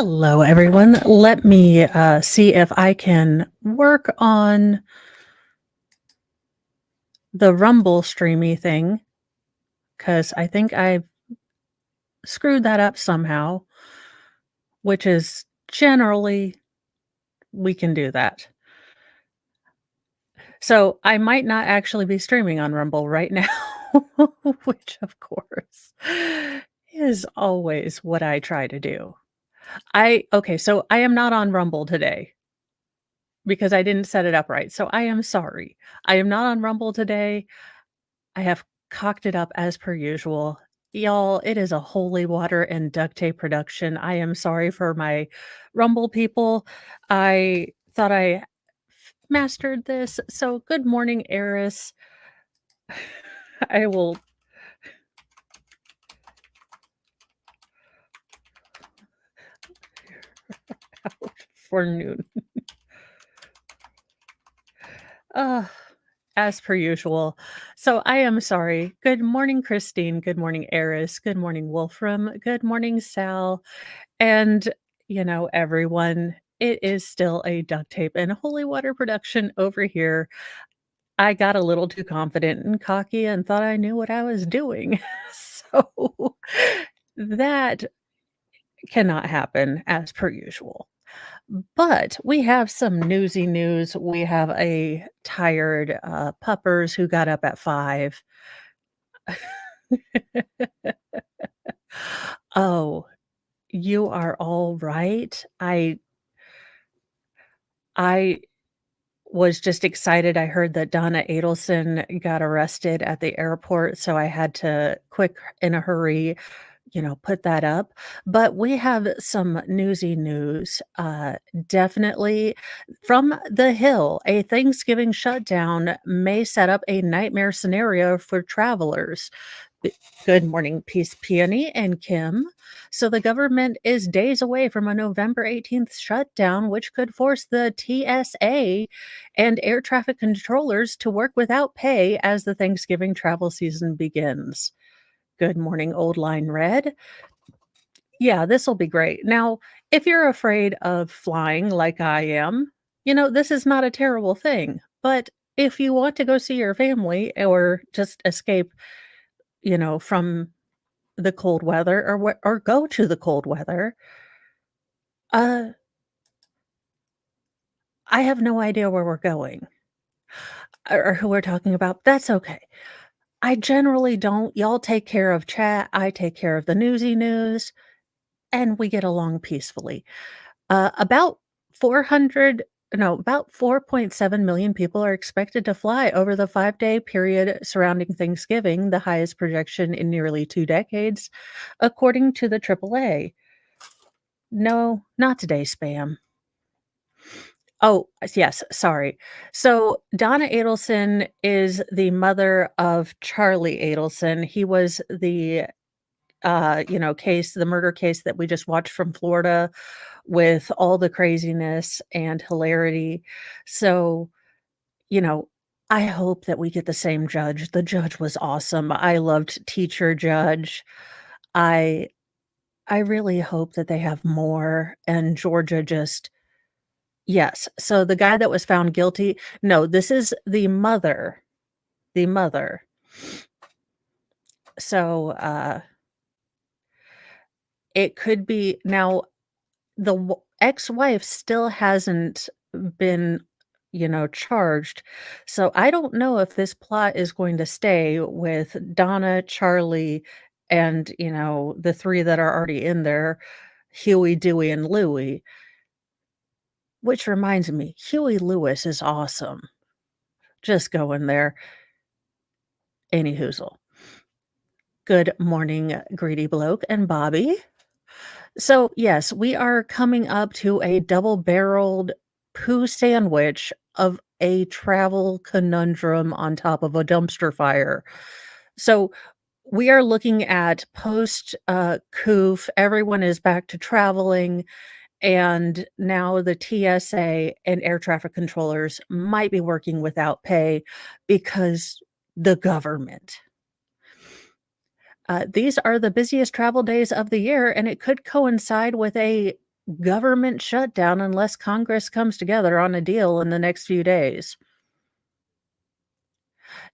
Hello, everyone. Let me see if I can work on the Rumble streamy thing because I think I screwed that up somehow, which is generally we can do that. So I might not actually be streaming on Rumble right now, which of course is always what I try to do. So I am not on Rumble today. Because I didn't set it up right, so I am sorry. I am not on Rumble today. I have cocked it up as per usual. Y'all, it is a holy water and duct tape production. I am sorry for my Rumble people. I thought I mastered this. So good morning, Eris. I will for noon. Uh, as per usual. So I am sorry. Good morning, Christine. Good morning, Eris. Good morning, Wolfram. Good morning, Sal. And, everyone, it is still a duct tape and holy water production over here. I got a little too confident and cocky and thought I knew what I was doing. So that cannot happen as per usual. But we have some newsy news. We have a tired puppers who got up at 5. Oh, you are all right. I was just excited. I heard that Donna Adelson got arrested at the airport, so I had to quick in a hurry, put that up. But we have some newsy news. Definitely from the Hill, a Thanksgiving shutdown may set up a nightmare scenario for travelers. Good morning, Peace Peony and Kim. So the government is days away from a November 18th shutdown, which could force the TSA and air traffic controllers to work without pay as the Thanksgiving travel season begins. Good morning, Old Line Red. Yeah, this will be great. Now, if you're afraid of flying like I am, this is not a terrible thing. But if you want to go see your family or just escape, from the cold weather or go to the cold weather, uh, I have no idea where we're going or who we're talking about. That's okay. I generally don't. Y'all take care of chat. I take care of the newsy news, and we get along peacefully. About 400 no, about 4.7 million people are expected to fly over the 5-day period surrounding Thanksgiving, the highest projection in nearly 2 decades, according to the AAA. No, not today, spam. Oh, yes, sorry. So Donna Adelson is the mother of Charlie Adelson. He was the murder case that we just watched from Florida with all the craziness and hilarity. So, you know, I hope that we get the same judge. The judge was awesome. I loved Teacher Judge. I I really hope that they have more and Georgia just yes. So the guy that was found guilty no, this is the mother. So, it could be now the ex-wife still hasn't been, charged. So I don't know if this plot is going to stay with Donna, Charlie, and, the 3 that are already in there, Huey, Dewey, and Louie. Which reminds me, Huey Lewis is awesome. Just go in there. Any hoozle. Good morning, Greedy Bloke and Bobby. So, yes, we are coming up to a double-barreled poo sandwich of a travel conundrum on top of a dumpster fire. So, we are looking at post, coof, everyone is back to traveling, and now the TSA and air traffic controllers might be working without pay because the government. These are the busiest travel days of the year, and it could coincide with a government shutdown unless Congress comes together on a deal in the next few days.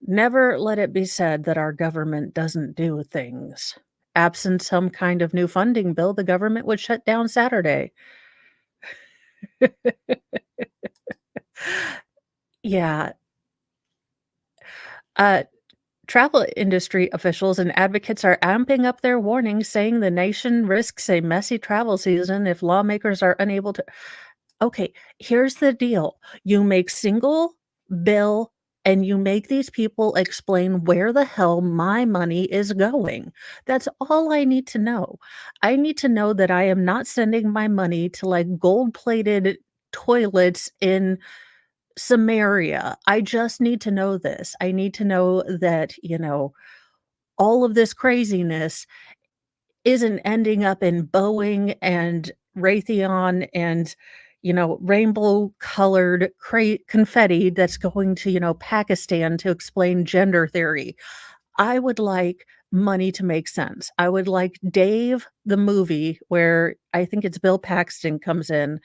Never let it be said that our government doesn't do things. Absent some kind of new funding bill, the government would shut down Saturday. Yeah, uh, travel industry officials and advocates are amping up their warnings, saying the nation risks a messy travel season if lawmakers are unable to. Okay, here's the deal. You make single bill and you make these people explain where the hell my money is going. That's all I need to know. I need to know that I am not sending my money to like gold-plated toilets in Samaria. I just need to know this. I need to know that, all of this craziness isn't ending up in Boeing and Raytheon and, rainbow-colored confetti that's going to, Pakistan to explain gender theory. I would like money to make sense. I would like Dave, the movie, where I think it's Bill Paxton comes in,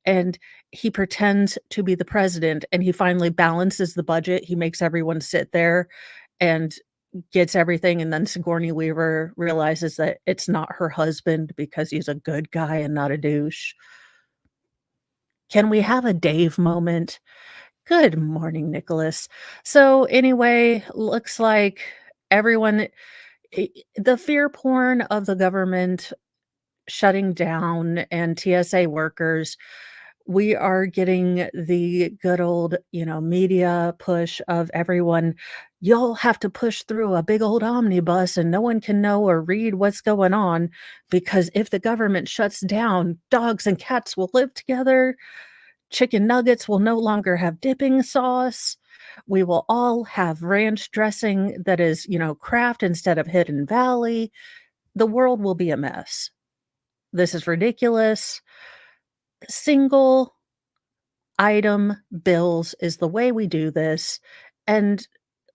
and he pretends to be the president, and he finally balances the budget. He makes everyone sit there and gets everything, and then Sigourney Weaver realizes that it's not her husband because he's a good guy and not a douche. Can we have a Dave moment? Good morning, Nicholas. So, anyway, looks like everyone the fear porn of the government shutting down and TSA workers, we are getting the good old, media push of everyone, "You'll have to push through a big old omnibus and no one can know or read what's going on, because if the government shuts down, dogs and cats will live together, chicken nuggets will no longer have dipping sauce, we will all have ranch dressing that is, Kraft instead of Hidden Valley. The world will be a mess. This is ridiculous. Single item bills is the way we do this, and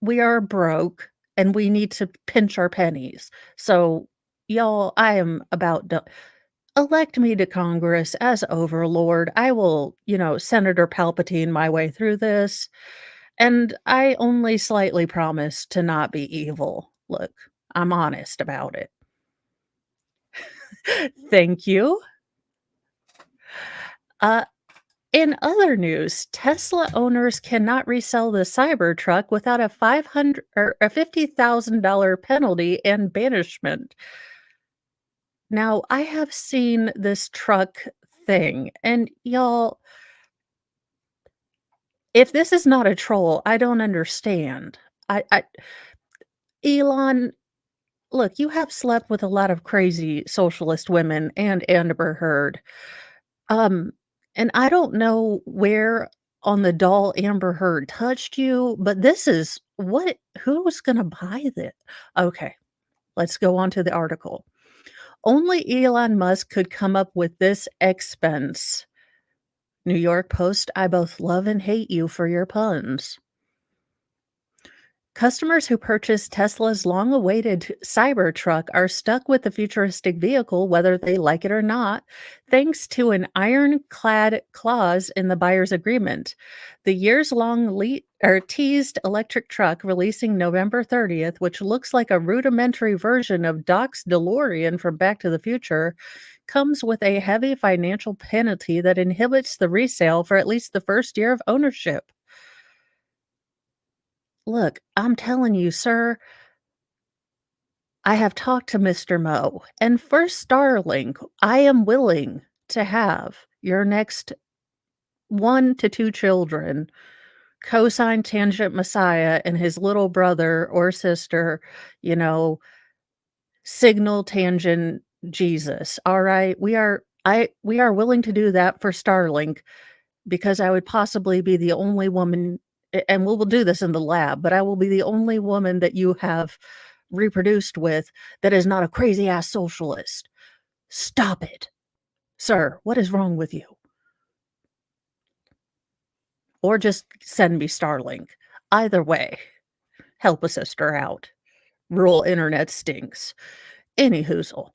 we are broke, and we need to pinch our pennies. So, y'all, I am about to elect me to Congress as overlord. I will, Senator Palpatine my way through this, and I only slightly promise to not be evil. Look, I'm honest about it. Thank you. Uh, in other news, Tesla owners cannot resell the Cybertruck without a 500 or a $50,000 penalty and banishment. Now, I have seen this truck thing, and y'all, if this is not a troll, I don't understand. I Elon, look, you have slept with a lot of crazy socialist women and Amber Heard. Um, and I don't know where on the doll Amber Heard touched you, but this is what who's gonna buy this? Okay, let's go on to the article. Only Elon Musk could come up with this expense. New York Post, I both love and hate you for your puns. Customers who purchased Tesla's long-awaited Cybertruck are stuck with the futuristic vehicle whether they like it or not, thanks to an ironclad clause in the buyer's agreement. The years-long teased electric truck releasing November 30th, which looks like a rudimentary version of Doc's DeLorean from Back to the Future, comes with a heavy financial penalty that inhibits the resale for at least the first year of ownership. Look, I'm telling you, sir, I have talked to Mr. Mo, and for Starlink, I am willing to have your next 1 to 2 children cosine tangent Messiah and his little brother or sister, you know, signal tangent Jesus, alright? We are willing to do that for Starlink because I would possibly be the only woman and we will do this in the lab, but I will be the only woman that you have reproduced with that is not a crazy ass socialist. Stop it. Sir, what is wrong with you? Or just send me Starlink. Either way, help a sister out. Rural internet stinks. Any hoozle.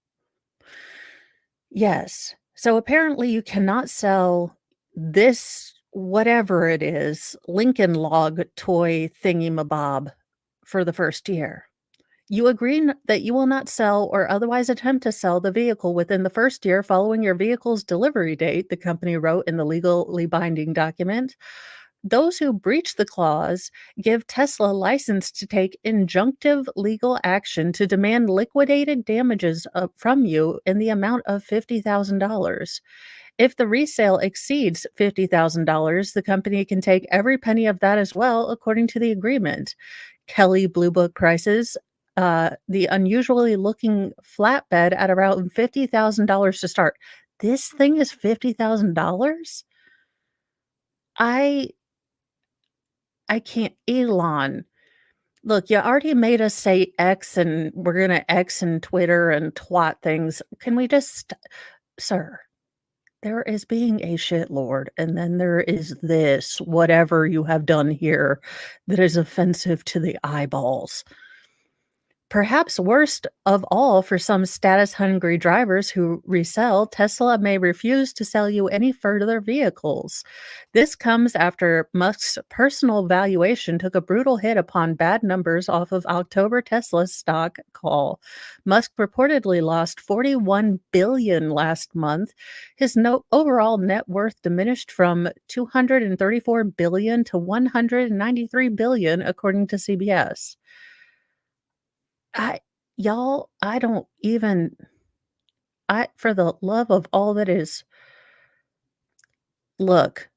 Yes. So apparently you cannot sell this whatever it is, Lincoln Log toy thingy-mabob for the first year. You agree that you will not sell or otherwise attempt to sell the vehicle within the first year following your vehicle's delivery date, the company wrote in the legally binding document. Those who breach the clause give Tesla license to take injunctive legal action to demand liquidated damages from you in the amount of $50,000. If the resale exceeds $50,000, the company can take every penny of that as well, according to the agreement. Kelly Blue Book prices the unusually looking flatbed at around $50,000 to start. This thing is $50,000? I I can't. Elon, look, you already made us say X and we're gonna X and Twitter and twat things. Can we just, sir? There is being a shitlord, and then there is this, whatever you have done here that is offensive to the eyeballs. Perhaps worst of all for some status hungry drivers who resell, Tesla may refuse to sell you any further vehicles. This comes after Musk's personal valuation took a brutal hit upon bad numbers off of October Tesla's stock call. Musk reportedly lost 41 billion last month. His overall net worth diminished from 234 billion to 193 billion according to CBS. I y'all, I don't even I for the love of all that is, look,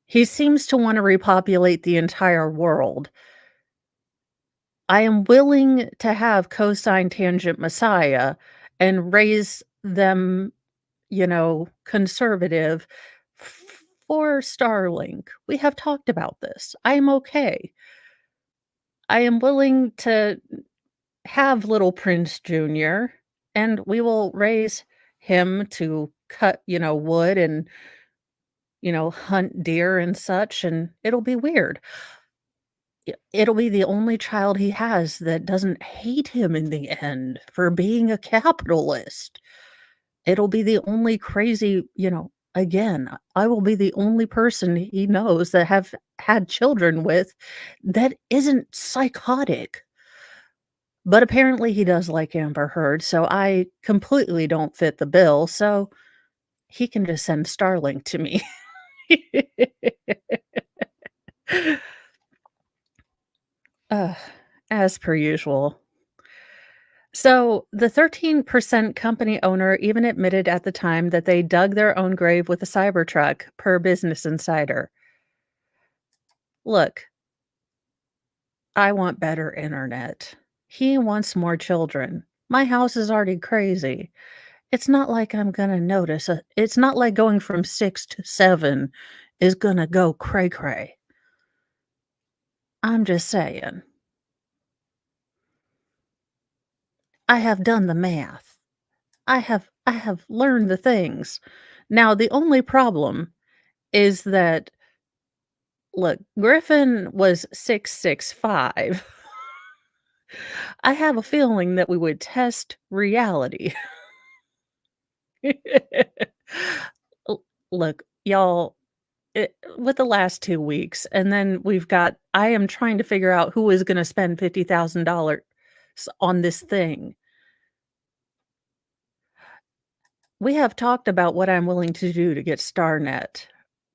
he seems to wanna repopulate the entire world. I am willing to have cosine tangent Messiah and raise them, conservative for Starlink. We have talked about this. I am okay. I am willing to have little Prince Jr., and we will raise him to cut, wood and, hunt deer and such, and it'll be weird. It'll be the only child he has that doesn't hate him in the end for being a capitalist. It'll be the only crazy, again, I will be the only person he knows that have had children with that isn't psychotic. But apparently he does like Amber Heard, so I completely don't fit the bill, so he can just send Starlink to me. Ugh, as per usual. So, the 13% company owner even admitted at the time that they dug their own grave with a Cybertruck, per Business Insider. Look, I want better internet. He wants more children. My house is already crazy. It's not like I'm gonna notice it's not like going from 6 to 7 is gonna go cray cray. I'm just saying. I have done the math. I have learned the things. Now, the only problem is that, look, Griffin was 6'5". I have a feeling that we would test reality. L Look, y'all, with the last 2 weeks, and then I am trying to figure out who is gonna spend $50,000 on this thing. We have talked about what I'm willing to do to get StarNet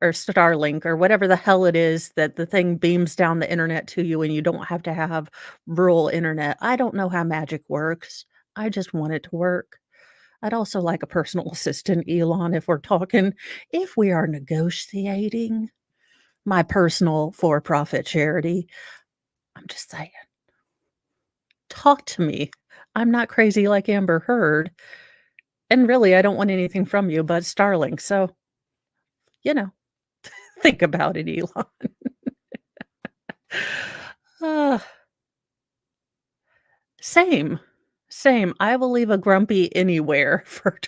or Starlink or whatever the hell it is that the thing beams down the internet to you and you don't have to have rural internet. I don't know how magic works. I just want it to work. I'd also like a personal assistant, Elon, if we are negotiating my personal for-profit charity. I'm just saying, talk to me. I'm not crazy like Amber Heard, and really, I don't want anything from you but Starlink, so, you know, think about it, Elon. Uh, same, same. I will leave a grumpy anywhere for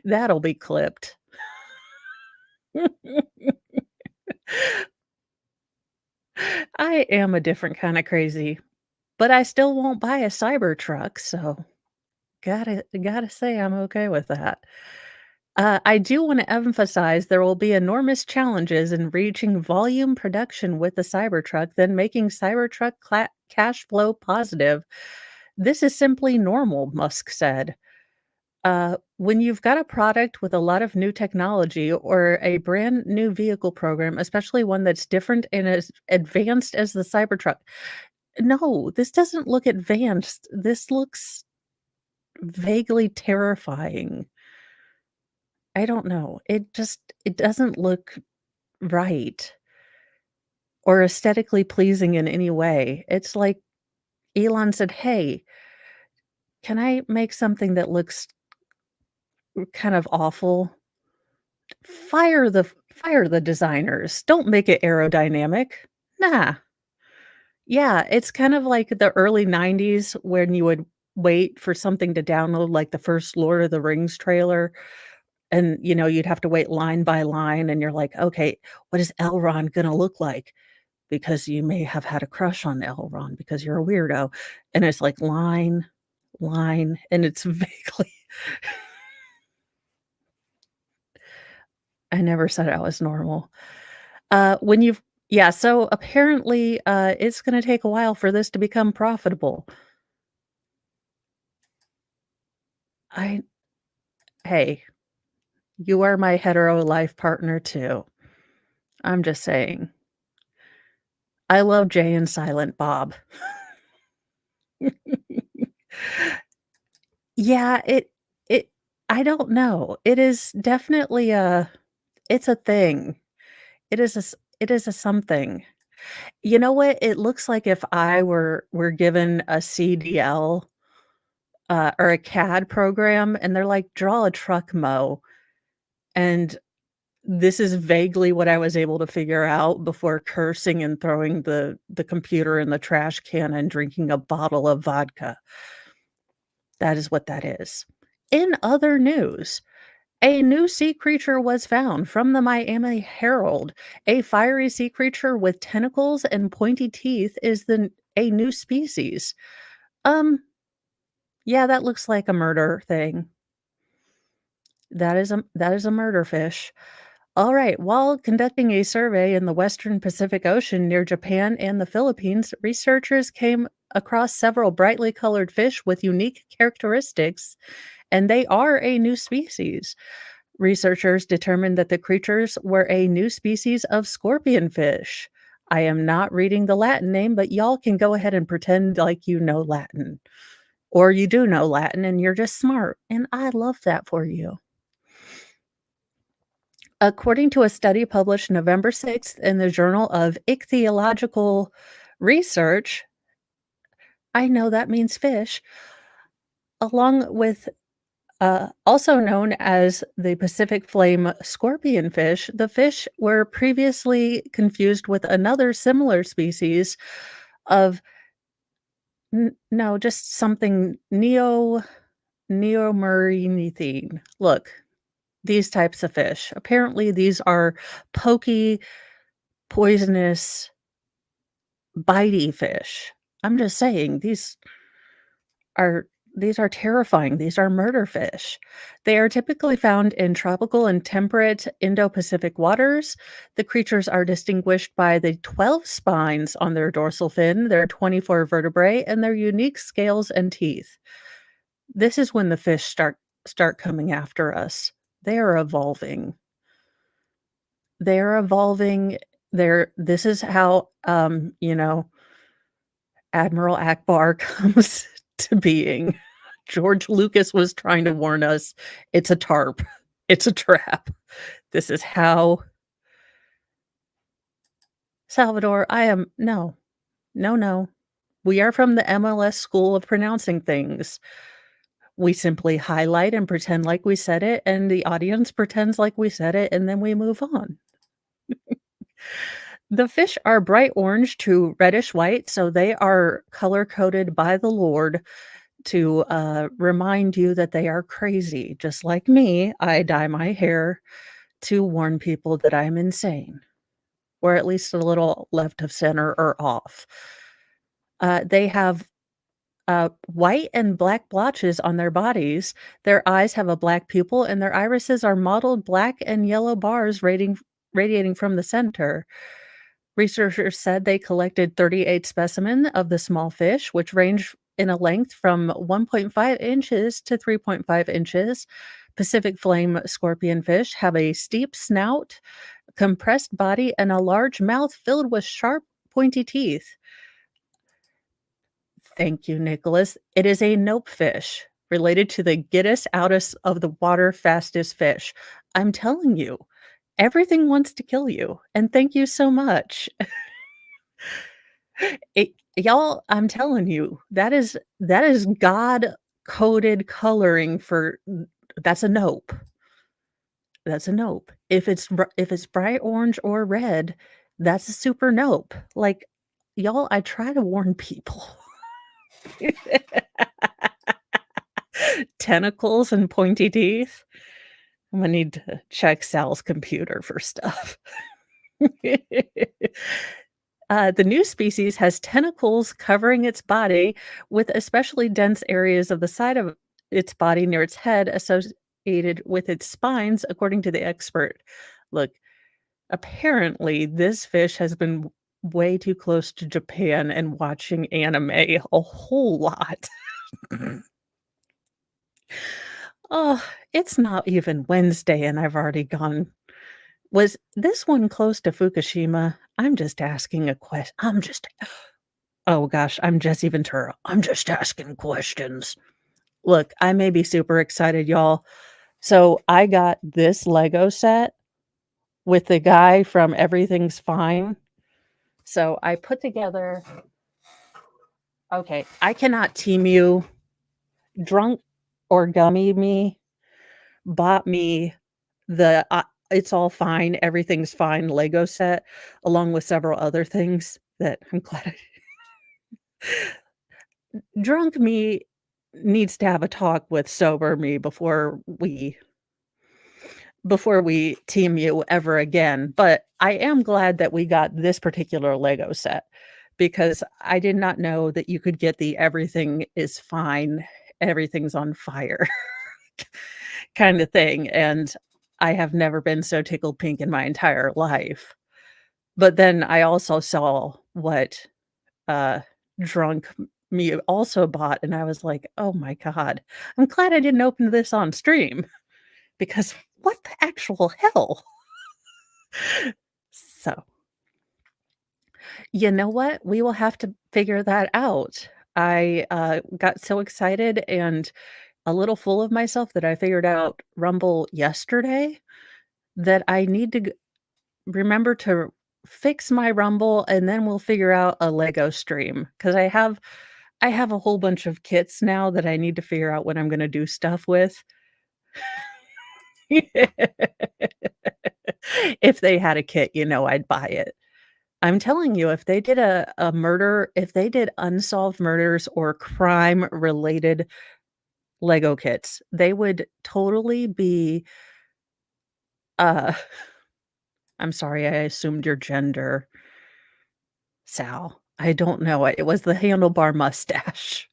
That'll be clipped. I am a different kinda crazy, but I still won't buy a Cybertruck, so Gotta say I'm okay with that. I do wanna emphasize there will be enormous challenges in reaching volume production with the Cybertruck, then making Cybertruck cash flow positive. This is simply normal, Musk said. When you've got a product with a lot of new technology or a brand new vehicle program, especially one that's different and as advanced as the Cybertruck. No, this doesn't look advanced. This looks vaguely terrifying. I don't know. It doesn't look right or aesthetically pleasing in any way. It's like Elon said, "Hey, can I make something that looks kind of awful? Fire the designers. Don't make it aerodynamic." Nah. Yeah, it's kind of like the early '90s when you would wait for something to download, like the first Lord of the Rings trailer, and, you'd have to wait line by line, and you're like, "Okay, what is Elrond gonna look like?" Because you may have had a crush on Elrond because you're a weirdo, and it's like line, and it's vaguely I never said I was normal. When you've Yeah, so apparently, it's gonna take a while for this to become profitable. I Hey, you are my hetero life partner too. I'm just saying. I love Jay and Silent Bob. Yeah, it I don't know. It is definitely it's a thing. It is a something. You know what? It looks like if I were given a CDL, or a CAD program, and they're like, "Draw a truck mow," and this is vaguely what I was able to figure out before cursing and throwing the computer in the trash can and drinking a bottle of vodka. That is what that is. In other news, a new sea creature was found from the Miami Herald. A fiery sea creature with tentacles and pointy teeth is a new species. Um, yeah, that looks like a murder thing. That is a murder fish. All right. While conducting a survey in the Western Pacific Ocean near Japan and the Philippines, researchers came across several brightly colored fish with unique characteristics, and they are a new species. Researchers determined that the creatures were a new species of scorpionfish. I am not reading the Latin name, but y'all can go ahead and pretend like you know Latin. Or you do know Latin and you're just smart. And I love that for you. According to a study published November 6th in the Journal of Ichthyological Research, I know that means fish, along with also known as the Pacific flame scorpionfish, the fish were previously confused with another similar species of no, just something neomyrmethine. Look, these types of fish. Apparently, these are pokey, poisonous, bitey fish. I'm just saying are these are terrifying. These are murder fish. They are typically found in tropical and temperate Indo-Pacific waters. The creatures are distinguished by the 12 spines on their dorsal fin, their 24 vertebrae, and their unique scales and teeth. This is when the fish start coming after us. They are evolving. They're evolving. This is how Admiral Akbar comes to being. George Lucas was trying to warn us, it's a tarp. It's a trap. This is how Salvador, I am no. No, no. We are from the MLS school of pronouncing things. We simply highlight and pretend like we said it, and the audience pretends like we said it, and then we move on. The fish are bright orange to reddish white, so they are color coded by the Lord to remind you that they are crazy. Just like me, I dye my hair to warn people that I'm insane, or at least a little left of center or off. They have white and black blotches on their bodies. Their eyes have a black pupil, and their irises are mottled black and yellow bars radiating from the center. Researchers said they collected 38 specimens of the small fish, which range in a length from 1.5 inches to 3.5 inches. Pacific flame scorpionfish have a steep snout, compressed body, and a large mouth filled with sharp, pointy teeth. Thank you, Nicholas. It is a nope fish, related to the Giddus outus of the water fastest fish. I'm telling you, everything wants to kill you, and thank you so much. Y'all, I'm telling you, that is God coded coloring for that's a nope. That's a nope. If it's bright orange or red, that's a super nope. Like, y'all, I try to warn people. Tentacles and pointy teeth. Imma need to check Sal's computer for stuff. The new species has tentacles covering its body with especially dense areas of the side of its body near its head associated with its spines, according to the expert. Look, apparently, this fish has been way too close to Japan and watching anime a whole lot. Oh, it's not even Wednesday and I've already gone. Was this one close to Fukushima? I'm just asking a question. Oh gosh, I'm Jesse Ventura. I'm just asking questions. Look, I may be super excited, y'all. So I got this Lego set with the guy from Everything's Fine. So I put together, okay, I cannot team you. Drunk or Gummy Me bought me the It's All Fine, Everything's Fine Lego set, along with several other things that I'm glad drunk me needs to have a talk with sober me before we team you ever again, but I am glad that we got this particular Lego set because I did not know that you could get the everything is fine, everything's on fire kind of thing, and I have never been so tickled pink in my entire life. But then I also saw what, uh, drunk me also bought, and I was like, "Oh my god. I'm glad I didn't open this on stream because what the actual hell?" So, you know what? We will have to figure that out. I, got so excited and a little full of myself that I figured out Rumble yesterday that I need to remember to fix my Rumble, and then we'll figure out a Lego stream because I have a whole bunch of kits now that I need to figure out what I'm gonna do stuff with. If they had a kit, I'd buy it. I'm telling you, if they did unsolved murders or crime-related Lego kits, they would totally be, uh I'm sorry, I assumed your gender, Sal. I don't know, it was the handlebar mustache.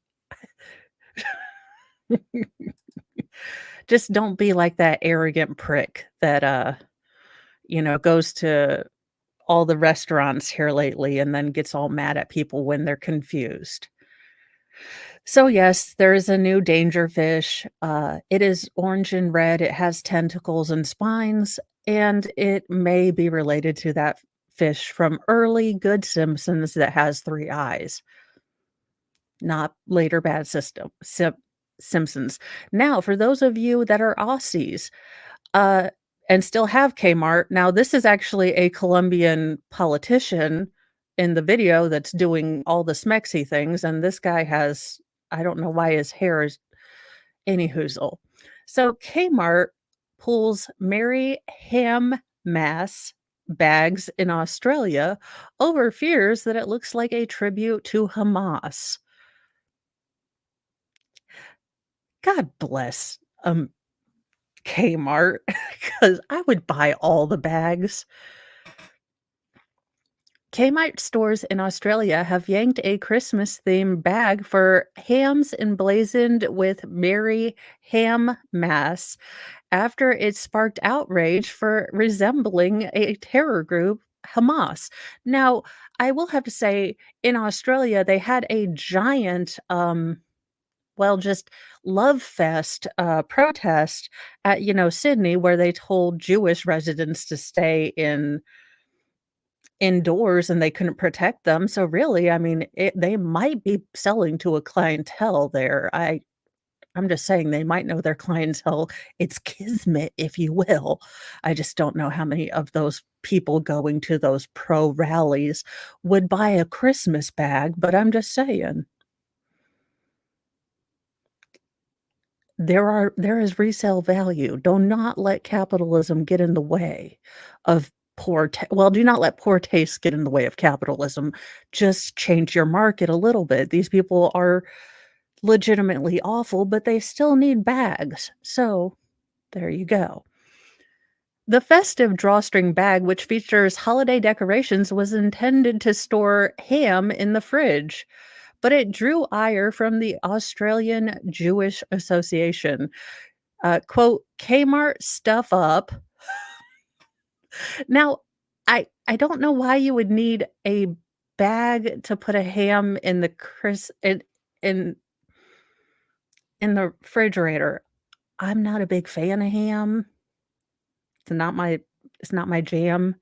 Just don't be like that arrogant prick that, goes to all the restaurants here lately and then gets all mad at people when they're confused. So, yes, there is a new danger fish. It is orange and red, it has tentacles and spines, and it may be related to that fish from early Good Simpsons that has 3 eyes, not later bad Simpsons. Now, for those of you that are Aussies, uh, and still have Kmart. Now, this is actually a Colombian politician in the video that's doing all the smexy things, and this guy has I don't know why his hair is any hoozle. So Kmart pulls Mary Ham-Mass bags in Australia over fears that it looks like a tribute to Hamas. God bless, Kmart, because I would buy all the bags. Kmart stores in Australia have yanked a Christmas themed bag for hams emblazoned with Merry Ham Mass after it sparked outrage for resembling a terror group, Hamas. Now, I will have to say, in Australia, they had a giant, well, just love fest protest at, Sydney, where they told Jewish residents to stay indoors and they couldn't protect them. So really, I mean, they might be selling to a clientele there. I'm just saying they might know their clientele. It's kismet, if you will. I just don't know how many of those people going to those pro rallies would buy a Christmas bag, but I'm just saying. There is resale value. Do not let capitalism get in the way of do not let poor taste get in the way of capitalism. Just change your market a little bit. These people are legitimately awful, but they still need bags. So, there you go. The festive drawstring bag, which features holiday decorations, was intended to store ham in the fridge, but it drew ire from the Australian Jewish Association. Quote, "Kmart stuff up." Now, I don't know why you would need a bag to put a ham in the in in the refrigerator. I'm not a big fan of ham. It's not my it's not my jam.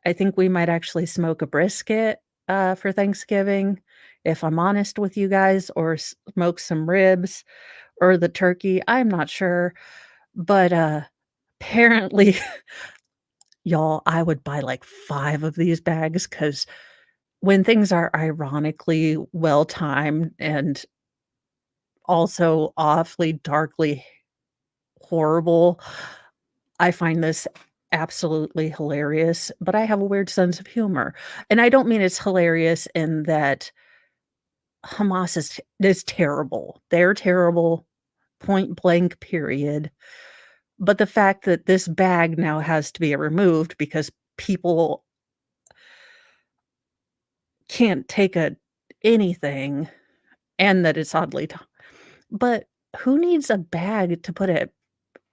I think we might actually smoke a brisket, for Thanksgiving, if I'm honest with you guys, or smoke some ribs or the turkey. I'm not sure, but, apparently y'all, I would buy, like, 5 of these bags because when things are ironically well-timed and also awfully darkly horrible, I find this absolutely hilarious, but I have a weird sense of humor, and I don't mean it's hilarious in that Hamas is terrible. They're terrible, point blank, period, but the fact that this bag now has to be removed because people can't take anything and that it's oddly ti but who needs a bag to put a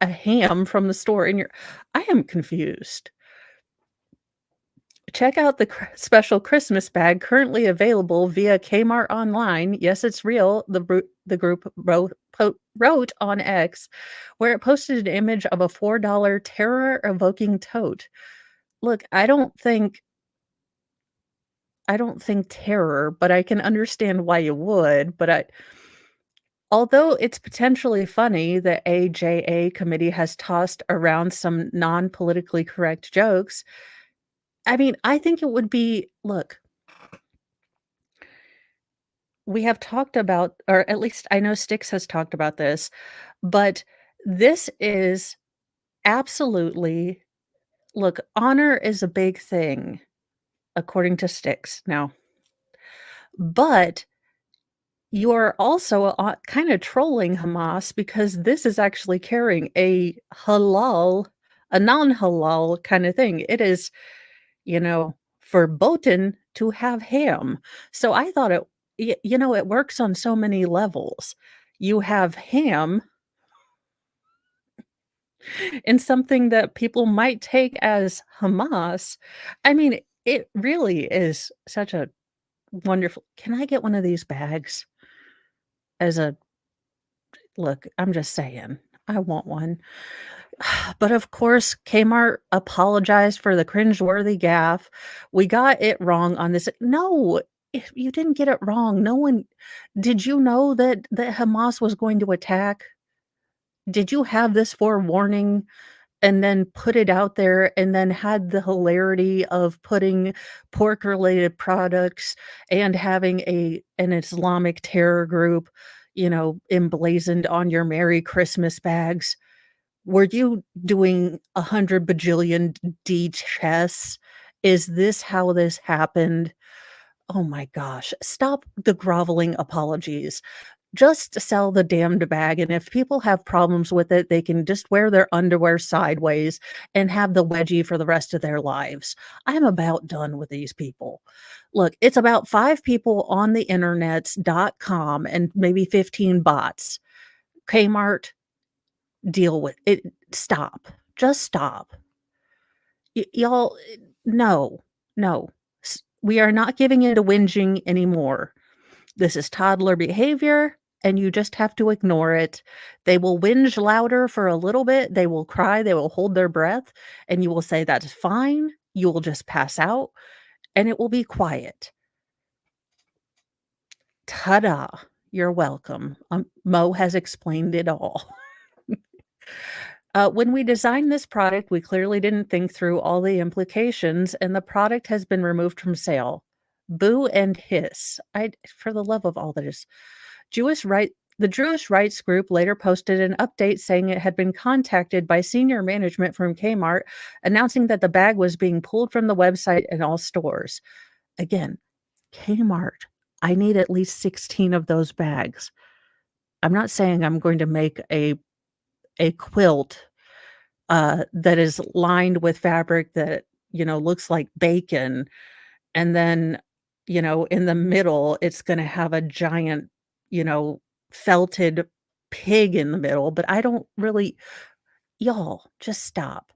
ham from the store in your I am confused. Check out the special Christmas bag currently available via Kmart online. Yes, it's real. The group wrote on X, where it posted an image of a $4 terror-evoking tote. Look, I don't think terror, but I can understand why you would. Although it's potentially funny, the AJA committee has tossed around some non-politically correct jokes. I mean, I think it would be look, we have talked about, or at least I know Styx has talked about this, but this is absolutely look, honor is a big thing according to Styx now, but you're also, kinda trolling Hamas because this is actually carrying a non-halal kinda thing. It is, verboten to have ham. So I thought it works on so many levels. You have ham in something that people might take as Hamas. I mean, it really is such a wonderful can I get one of these bags as a look, I'm just saying, I want one. But of course, Kmart apologized for the cringeworthy gaffe. "We got it wrong on this." No, if you didn't get it wrong. No one did you know that Hamas was going to attack? Did you have this forewarning and then put it out there and then had the hilarity of putting pork-related products and having an Islamic terror group, emblazoned on your Merry Christmas bags? Were you doing 100 bajillion D chess? Is this how this happened? Oh my gosh, stop the groveling apologies. Just sell the damned bag, and if people have problems with it, they can just wear their underwear sideways and have the wedgie for the rest of their lives. I'm about done with these people. Look, it's about 5 people on the internets.com and maybe 15 bots. Kmart, deal with it. Stop. Just stop. Y'all, no, no. We are not giving in to whinging anymore. This is toddler behavior, and you just have to ignore it. They will whinge louder for a little bit, they will cry, they will hold their breath, and you will say, "That's fine." You will just pass out, and it will be quiet. Ta-da. You're welcome. Mo has explained it all. When we designed this product, we clearly didn't think through all the implications, and the product has been removed from sale. Boo and hiss. For the love of all that is Jewish right the Jewish rights group later posted an update saying it had been contacted by senior management from Kmart, announcing that the bag was being pulled from the website and all stores. Again, Kmart, I need at least 16 of those bags. I'm not saying I'm going to make a quilt that is lined with fabric that, looks like bacon, and then, in the middle, it's gonna have a giant, you know, felted pig in the middle, but I don't really y'all, just stop.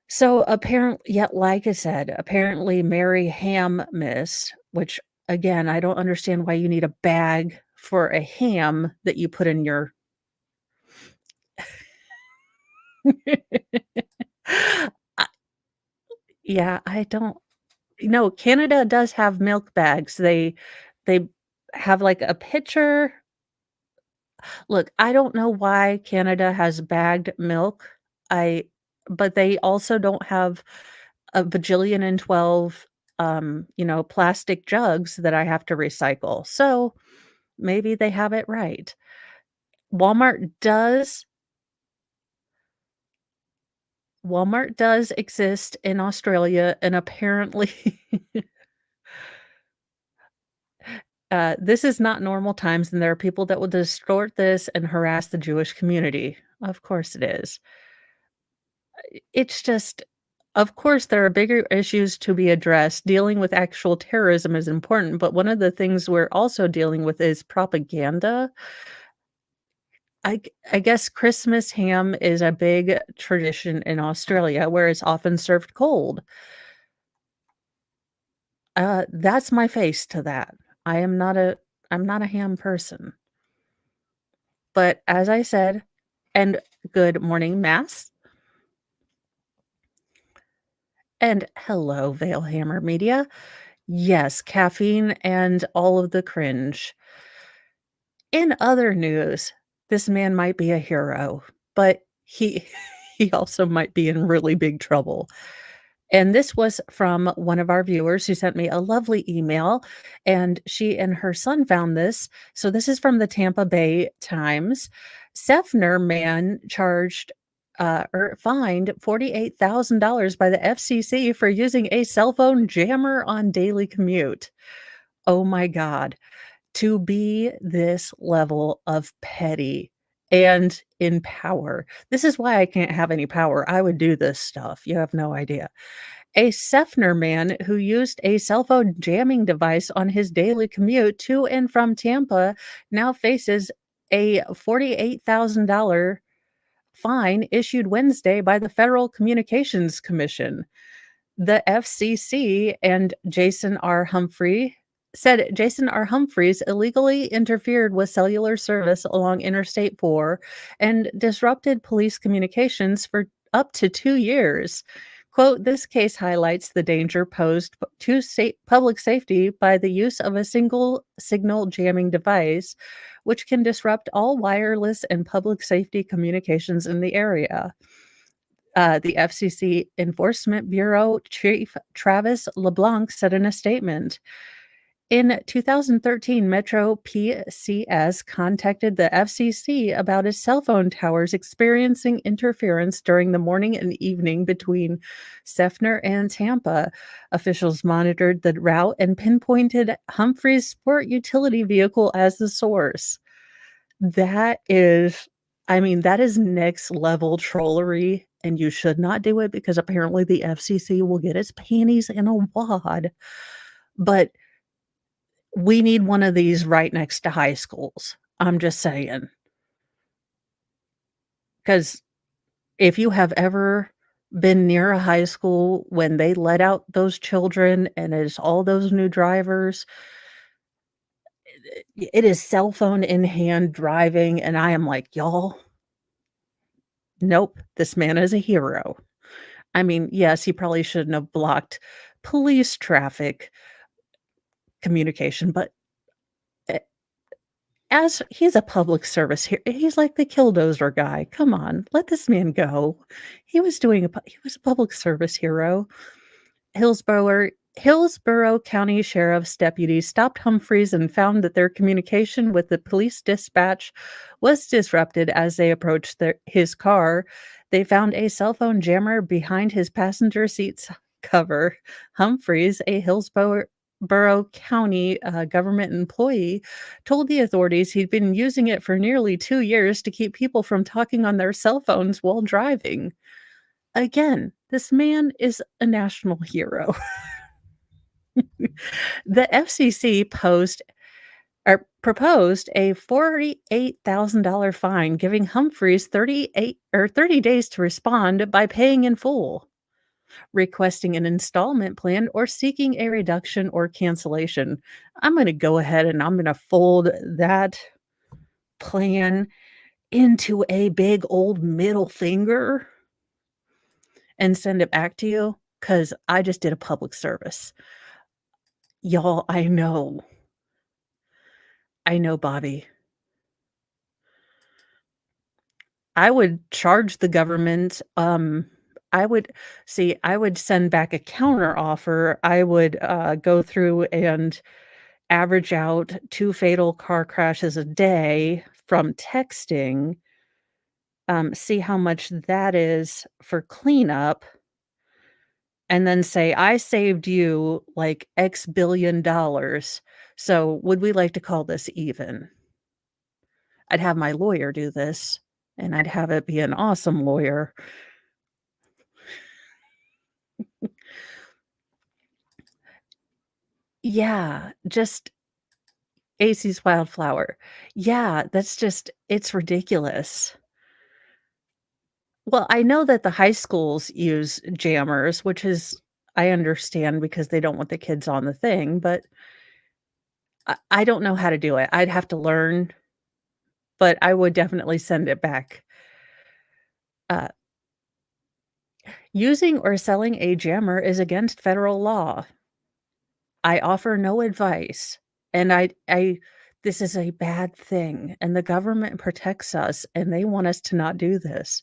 So, apparently, yeah, like I said, apparently Mary Ham Miss, which, again, I don't understand why you need a bag for a ham that you put in your I yeah, I don't no, Canada does have milk bags. They have, like, a pitcher. Look, I don't know why Canada has bagged milk. I but they also don't have a bajillion and 12, plastic jugs that I have to recycle. So, maybe they have it right. Walmart does Walmart does exist in Australia, and apparently this is not normal times, and there are people that will distort this and harass the Jewish community. Of course it is. It's just of course, there are bigger issues to be addressed. Dealing with actual terrorism is important, but one of the things we're also dealing with is propaganda. I guess Christmas ham is a big tradition in Australia where it's often served cold. That's my face to that. I am not a I'm not a ham person. But as I said, and good morning, Mass, and hello, Veilhammer Media. Yes, caffeine and all of the cringe. In other news, this man might be a hero, but he he also might be in really big trouble. And this was from one of our viewers who sent me a lovely email, and she and her son found this. So this is from the Tampa Bay Times. Sefner man charged or fined $48,000 by the FCC for using a cell phone jammer on daily commute. Oh my God. To be this level of petty and in power. This is why I can't have any power. I would do this stuff. You have no idea. A Sefner man who used a cell phone jamming device on his daily commute to and from Tampa now faces a $48,000 fine issued Wednesday by the Federal Communications Commission. The FCC and Jason R. Humphreys illegally interfered with cellular service along Interstate 4 and disrupted police communications for up to 2 years. Quote, "This case highlights the danger posed to public safety by the use of a single signal jamming device, which can disrupt all wireless and public safety communications in the area." The FCC Enforcement Bureau Chief Travis LeBlanc said in a statement. In 2013, Metro PCS contacted the FCC about its cell phone towers experiencing interference during the morning and evening between Sefner and Tampa. Officials monitored the route and pinpointed Humphrey's sport utility vehicle as the source. That is, I mean, that is next level trollery, and you should not do it because apparently the FCC will get its panties in a wad. But we need one of these right next to high schools. I'm just saying, because if you have ever been near a high school when they let out those children and it's all those new drivers, it is cell phone in hand driving, and I am like, "Y'all, nope, this man is a hero." I mean, yes, he probably shouldn't have blocked police traffic communication, but as he's a public service here, he's like the killdozer guy. Come on, let this man go. He was a public service hero. Hillsborough County Sheriff's deputies stopped Humphreys and found that their communication with the police dispatch was disrupted as they approached his car. They found a cell phone jammer behind his passenger seat's cover. Humphreys, a Hillsborough County government employee, told the authorities he'd been using it for nearly 2 years to keep people from talking on their cell phones while driving. Again, this man is a national hero. The FCC proposed a $48,000 fine, giving Humphreys 30 days to respond by paying in full, requesting an installment plan, or seeking a reduction or cancellation. I'm going to go ahead and I'm going to fold that plan into a big old middle finger and send it back to you because I just did a public service. Y'all, I know, Bobby. I would charge the government, I would send back a counter offer. I would, go through and average out 2 fatal car crashes a day from texting, see how much that is for cleanup, and then say, "I saved you, like, X billion dollars, so would we like to call this even?" I'd have my lawyer do this, and I'd have it be an awesome lawyer. Yeah, just AC's Wildflower. Yeah, that's just it's ridiculous. Well, I know that the high schools use jammers, which is I understand because they don't want the kids on the thing, but I don't know how to do it. I'd have to learn, but I would definitely send it back. Uh, Using or selling a jammer is against federal law. I offer no advice, and I this is a bad thing, and the government protects us, and they want us to not do this.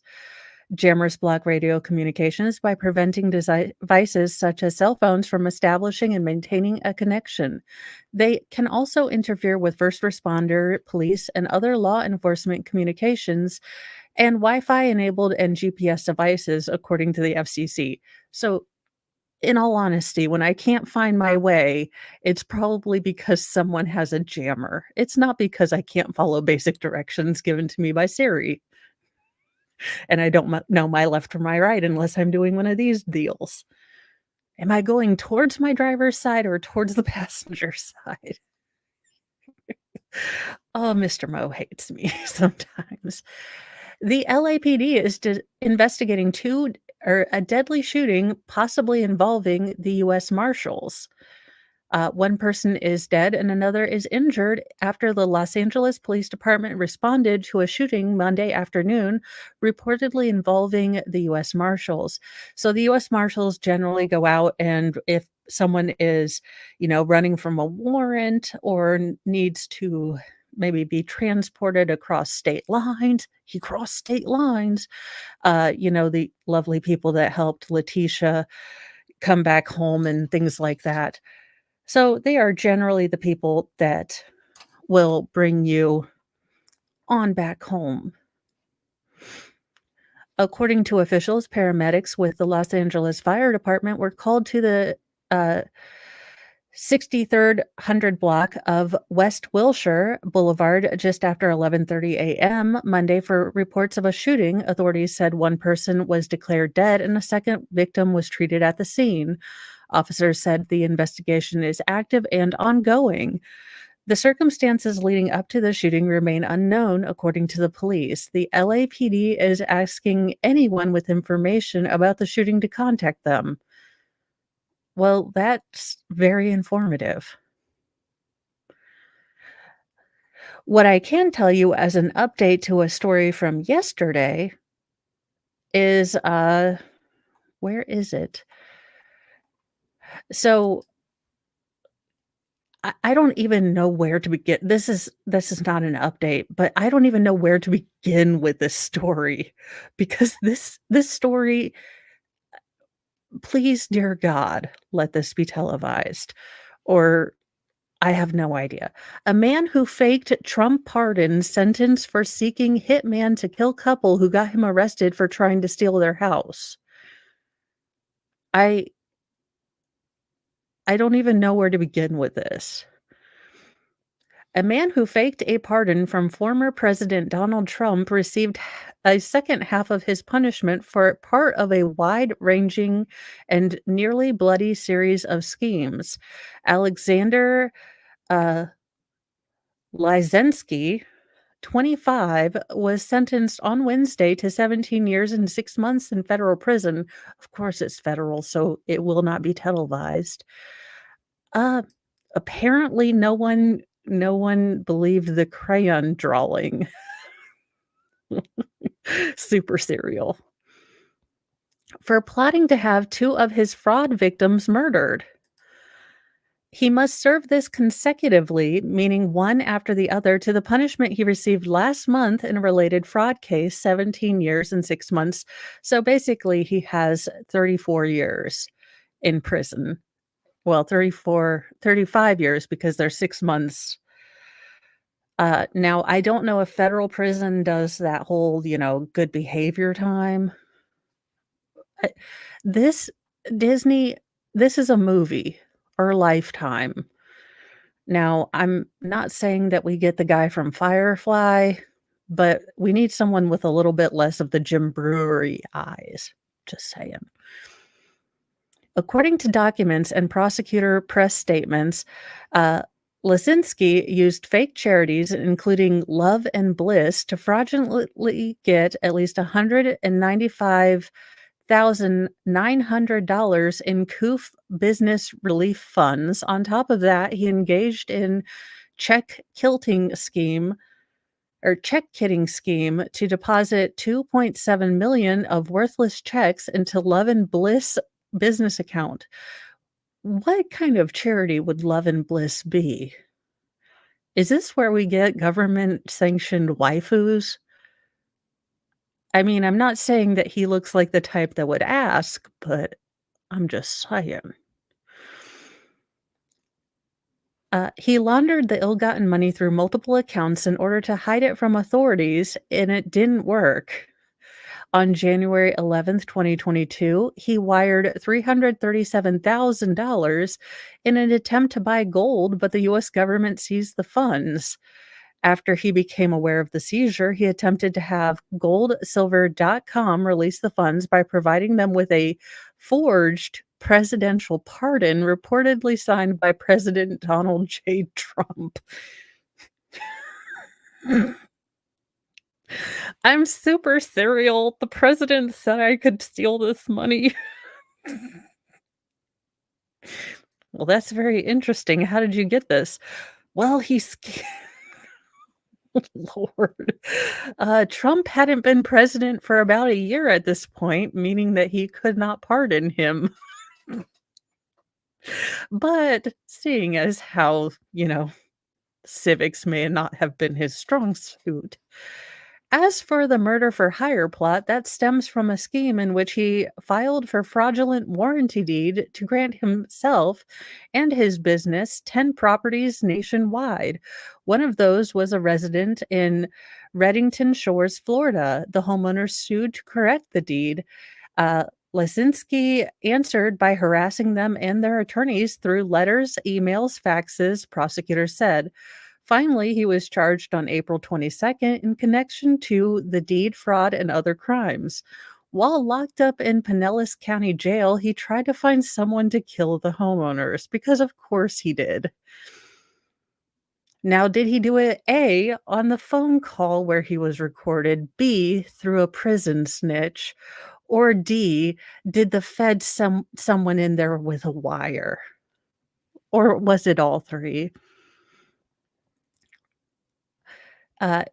Jammers block radio communications by preventing devices such as cell phones from establishing and maintaining a connection. They can also interfere with first responder, police, and other law enforcement communications and Wi Fi enabled and GPS devices, according to the FCC. So, in all honesty, when I can't find my way, it's probably because someone has a jammer. It's not because I can't follow basic directions given to me by Siri and I don't know my left from my right unless I'm doing one of these deals. Am I going towards my driver's side or towards the passenger side? Oh, Mr. Mo hates me sometimes. The LAPD is investigating a deadly shooting possibly involving the U.S. Marshals. One person is dead and another is injured after the Los Angeles Police Department responded to a shooting Monday afternoon, reportedly involving the U.S. Marshals. So the U.S. Marshals generally go out, and if someone is, running from a warrant or needs to maybe be transported across state lines, he crossed state lines. The lovely people that helped Letitia come back home and things like that. So they are generally the people that will bring you on back home. According to officials, paramedics with the Los Angeles Fire Department were called to the uh, 63rd 100 block of West Wilshire Boulevard just after 11:30 a.m. Monday for reports of a shooting. Authorities said one person was declared dead and a second victim was treated at the scene. Officers said the investigation is active and ongoing. The circumstances leading up to the shooting remain unknown, according to the police. The LAPD is asking anyone with information about the shooting to contact them. Well, that's very informative. What I can tell you as an update to a story from yesterday is, where is it? So I don't even know where to begin. This is not an update, but I don't even know where to begin with this story because this story, please, dear God, let this be televised, or I have no idea. A man who faked Trump pardon sentenced for seeking hitman to kill couple who got him arrested for trying to steal their house. I I don't even know where to begin with this. A man who faked a pardon from former President Donald Trump received a second half of his punishment for part of a wide-ranging and nearly bloody series of schemes. Alexander uh, Lizensky, 25, was sentenced on Wednesday to 17 years and 6 months in federal prison. Of course, it's federal, so it will not be televised. Uh, Apparently no one believed the crayon drawing. Super serial. For plotting to have 2 of his fraud victims murdered. He must serve this consecutively, meaning one after the other, to the punishment he received last month in a related fraud case, 17 years and 6 months. So basically, he has 34 years in prison. Well, 35 years because there's 6 months. Now I don't know if federal prison does that whole, good behavior time. Uh, this Disney this is a movie or Lifetime. Now, I'm not saying that we get the guy from Firefly, but we need someone with a little bit less of the Jim Brewery eyes. Just saying. According to documents and prosecutor press statements, uh, Lisinski used fake charities, including Love and Bliss, to fraudulently get at least $195,900 in COOF business relief funds. On top of that, he engaged in check kilting scheme check kitting scheme to deposit 2.7 million of worthless checks into Love and Bliss business account. What kind of charity would Love and Bliss be? Is this where we get government sanctioned waifus? I mean, I'm not saying that he looks like the type that would ask, but I'm just saying. He laundered the ill-gotten money through multiple accounts in order to hide it from authorities, and it didn't work. On January 11th, 2022, he wired $337,000 in an attempt to buy gold, but the US government seized the funds. After he became aware of the seizure, he attempted to have goldsilver.com release the funds by providing them with a forged presidential pardon reportedly signed by President Donald J. Trump. I'm super serial. The president said I could steal this money. Well, that's very interesting. How did you get this? Well, Lord. Trump hadn't been president for about a year at this point, meaning that he could not pardon him. But seeing as how, civics may not have been his strong suit, As for the murder for hire plot, that stems from a scheme in which he filed for fraudulent warranty deed to grant himself and his business 10 properties nationwide. One of those was a resident in Reddington Shores, Florida. The homeowner sued to correct the deed. Uh, Lesinski answered by harassing them and their attorneys through letters, emails, faxes, prosecutors said. Finally, he was charged on April 22nd in connection to the deed, fraud, and other crimes. While locked up in Pinellas County Jail, he tried to find someone to kill the homeowners because, of course, he did. Now, did he do it A, on the phone call where he was recorded, B, through a prison snitch, or D, did the feds someone in there with a wire? Or was it all three? Uh,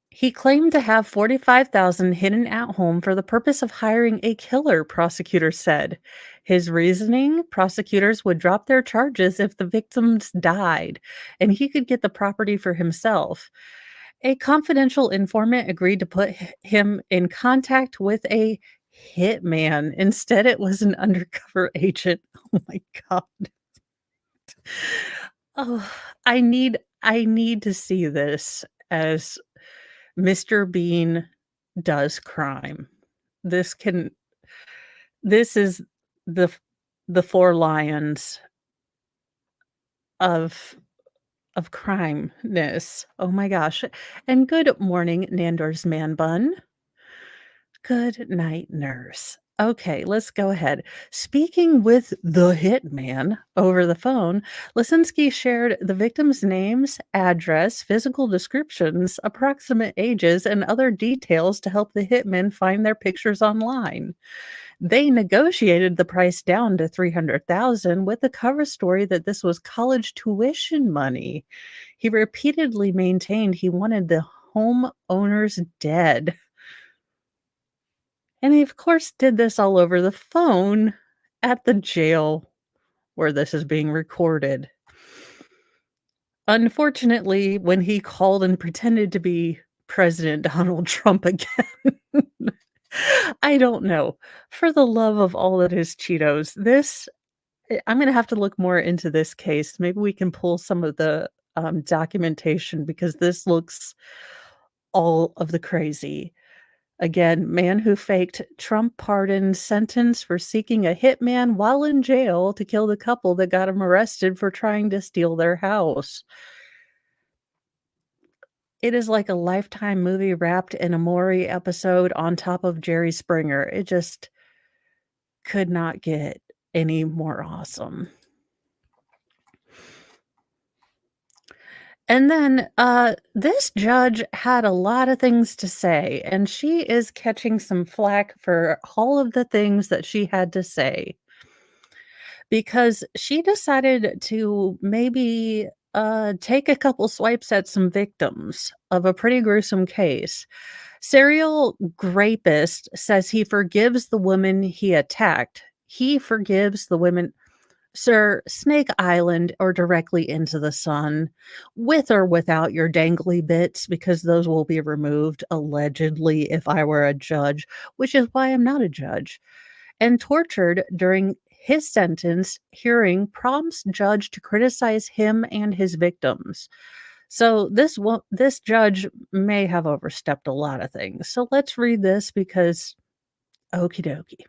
He claimed to have 45,000 hidden at home for the purpose of hiring a killer, prosecutors said. His reasoning, prosecutors would drop their charges if the victims died, and he could get the property for himself. A confidential informant agreed to put him in contact with a hitman. Instead, it was an undercover agent. Oh my god. Oh, I need to see this as Mr. Bean does crime. This can this is the f the 4 lions of crimeness. Oh my gosh. And good morning, Nandor's man bun. Good night, nurse. Okay, let's go ahead. Speaking with the hitman over the phone, Lisinski shared the victims' names, address, physical descriptions, approximate ages, and other details to help the hitmen find their pictures online. They negotiated the price down to 300,000 with the cover story that this was college tuition money. He repeatedly maintained he wanted the homeowners dead. And he, of course, did this all over the phone at the jail where this is being recorded. Unfortunately, when he called and pretended to be President Donald Trump again, I don't know. For the love of all that is Cheetos, I'm gonna have to look more into this case. Maybe we can pull some of the, documentation because this looks all of the crazy. Again, man who faked Trump pardon sentence for seeking a hitman while in jail to kill the couple that got him arrested for trying to steal their house. It is like a Lifetime movie wrapped in a Maury episode on top of Jerry Springer. It just could not get any more awesome. And then, this judge had a lot of things to say, and she is catching some flack for all of the things that she had to say because she decided to maybe, take a couple swipes at some victims of a pretty gruesome case. Serial rapist says he forgives the woman he attacked. He forgives the women. Sir, Snake Island or directly into the sun, with or without your dangly bits, because those will be removed allegedly if I were a judge, which is why I'm not a judge. And tortured during his sentence hearing prompts judge to criticize him and his victims. So this judge may have overstepped a lot of things. So let's read this because okie dokie.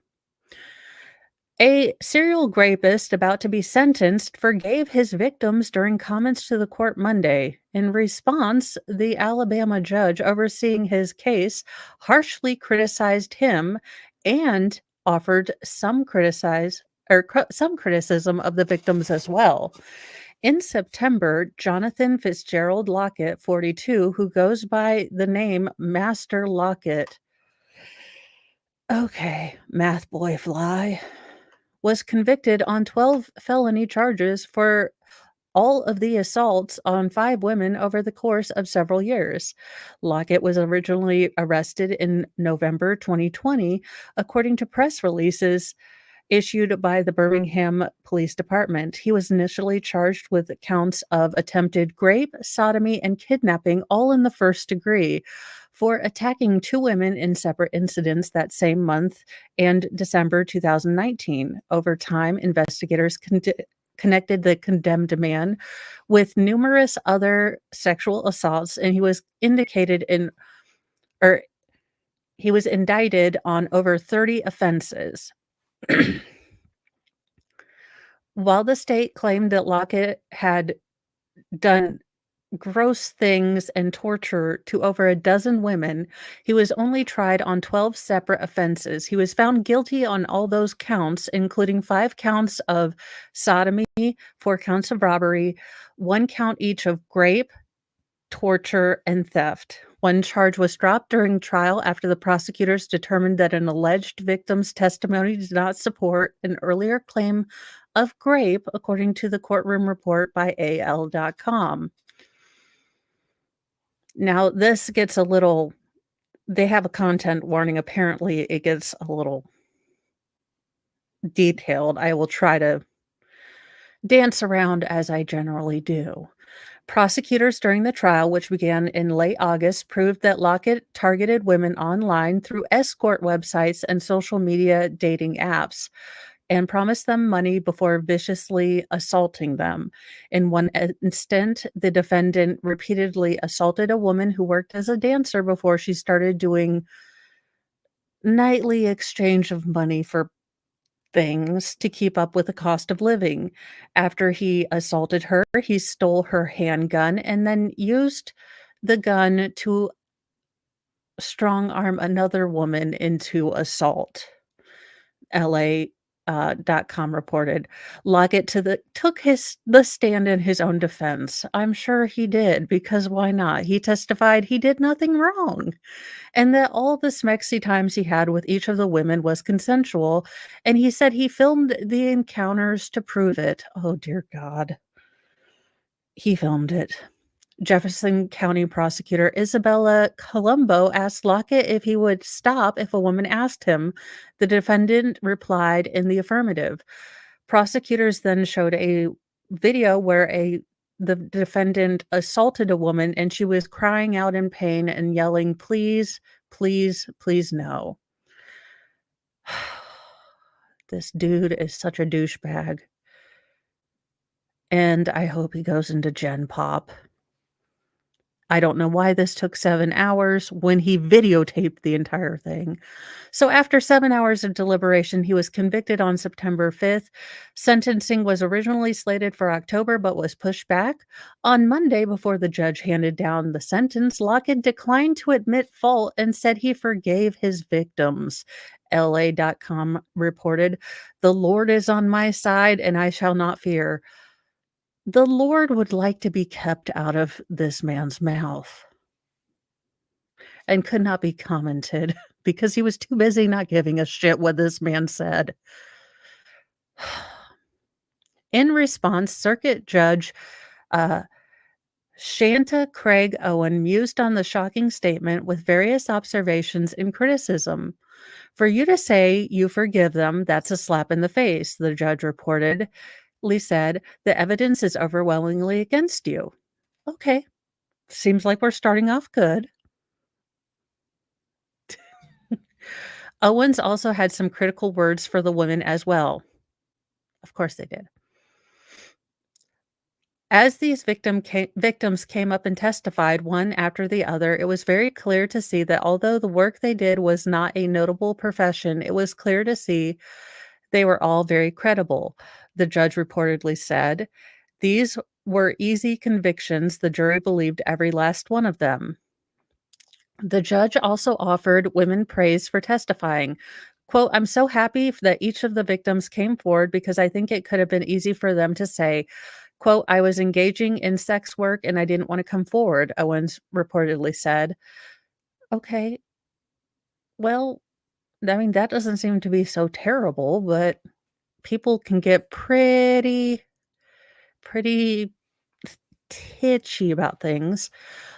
A serial rapist about to be sentenced forgave his victims during comments to the court Monday. In response, the Alabama judge overseeing his case harshly criticized him and offered some criticism of the victims as well. In September, Jonathan Fitzgerald Lockett, 42, who goes by the name Master Lockett, okay, math boy fly, was convicted on 12 felony charges for all of the assaults on 5 women over the course of several years. Lockett was originally arrested in November 2020, according to press releases issued by the Birmingham Police Department. He was initially charged with counts of attempted rape, sodomy, and kidnapping, all in the first degree. for attacking two women in separate incidents that same month and December 2019. Over time, investigators connected the condemned man with numerous other sexual assaults, and or he was indicted on over 30 offenses. While the state claimed that Lockett had done gross things and torture to over a dozen women, he was only tried on 12 separate offenses. He was found guilty on all those counts, including 5 counts of sodomy, 4 counts of robbery, 1 count each of rape, torture, and theft. One charge was dropped during trial after the prosecutors determined that an alleged victim's testimony did not support an earlier claim of rape, according to the courtroom report by AL.com. Now, this gets a little they have a content warning. Apparently, it gets a little detailed. I will try to dance around as I generally do. Prosecutors during the trial, which began in late August, proved that Lockett targeted women online through escort websites and social media dating apps and promised them money before viciously assaulting them. In one instant, the defendant repeatedly assaulted a woman who worked as a dancer before she started doing nightly exchange of money for things to keep up with the cost of living. After he assaulted her, he stole her handgun and then used the gun to strong arm another woman into assault. LA .com reported. Lockett took the stand in his own defense. I'm sure he did, because why not? He testified he did nothing wrong, and that all the smexy times he had with each of the women was consensual, and he said he filmed the encounters to prove it. Oh, dear God. He filmed it. Jefferson County Prosecutor Isabella Colombo asked Lockett if he would stop if a woman asked him. The defendant replied in the affirmative. Prosecutors then showed a video where the defendant assaulted a woman and she was crying out in pain and yelling, "Please, please, please no." This dude is such a douchebag. And I hope he goes into Gen Pop. I don't know why this took 7 hours when he videotaped the entire thing. So after 7 hours of deliberation, he was convicted on September 5th. Sentencing was originally slated for October, but was pushed back. On Monday, before the judge handed down the sentence, Lockett declined to admit fault and said he forgave his victims. LA.com reported, "The Lord is on my side, and I shall not fear." The Lord would like to be kept out of this man's mouth and could not be commented because he was too busy not giving a shit what this man said. In response, Circuit Judge uh, Shanta Craig Owen mused on the shocking statement with various observations and criticism. "For you to say you forgive them, that's a slap in the face," the judge reportedly said. "The evidence is overwhelmingly against you." Okay, seems like we're starting off good. Owens also had some critical words for the women as well. Of course they did. As these victims came up and testified one after the other, it was very clear to see that although the work they did was not a notable profession, it was clear to see they were all very credible, the judge reportedly said. These were easy convictions. The jury believed every last one of them. The judge also offered women praise for testifying. Quote, "I'm so happy that each of the victims came forward because I think it could have been easy for them to say, quote, I was engaging in sex work and I didn't want to come forward," Owens reportedly said. Okay, well, I mean, that doesn't seem to be so terrible, but people can get pretty titchy about things.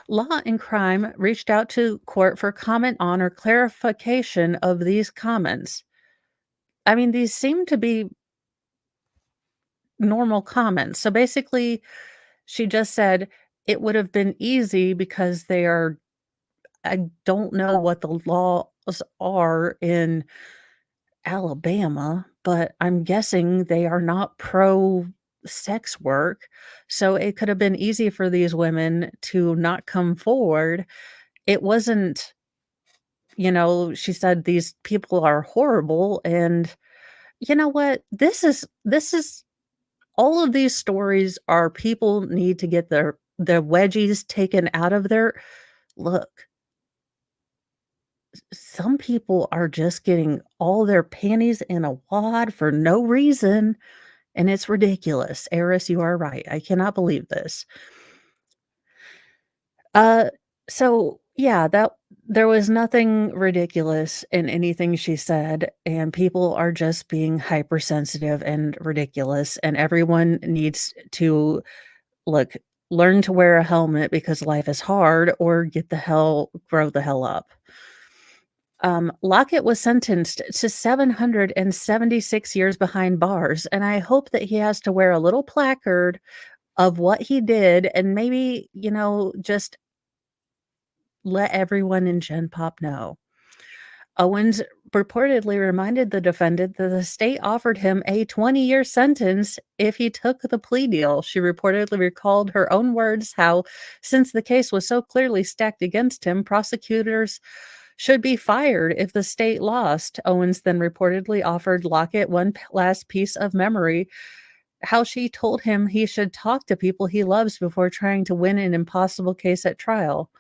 Law and Crime reached out to court for comment on or clarification of these comments. I mean, these seem to be normal comments. So basically, she just said it would have been easy because they are I don't know what the laws are in Alabama, but I'm guessing they are not pro sex work. So it could have been easy for these women to not come forward. It wasn't, she said these people are horrible. And you know what? This is all of these stories are people need to get their wedgies taken out of their look. Some people are just getting all their panties in a wad for no reason, and it's ridiculous. Eris, you are right. I cannot believe this. Uh, so yeah, that there was nothing ridiculous in anything she said, and people are just being hypersensitive and ridiculous, and everyone needs to look learn to wear a helmet because life is hard or grow the hell up. Lockett was sentenced to 776 years behind bars, and I hope that he has to wear a little placard of what he did and maybe, just let everyone in Gen Pop know. Owens reportedly reminded the defendant that the state offered him a 20-year sentence if he took the plea deal. She reportedly recalled her own words how, since the case was so clearly stacked against him, prosecutors should be fired if the state lost. Owens then reportedly offered Lockett one last piece of memory how she told him he should talk to people he loves before trying to win an impossible case at trial.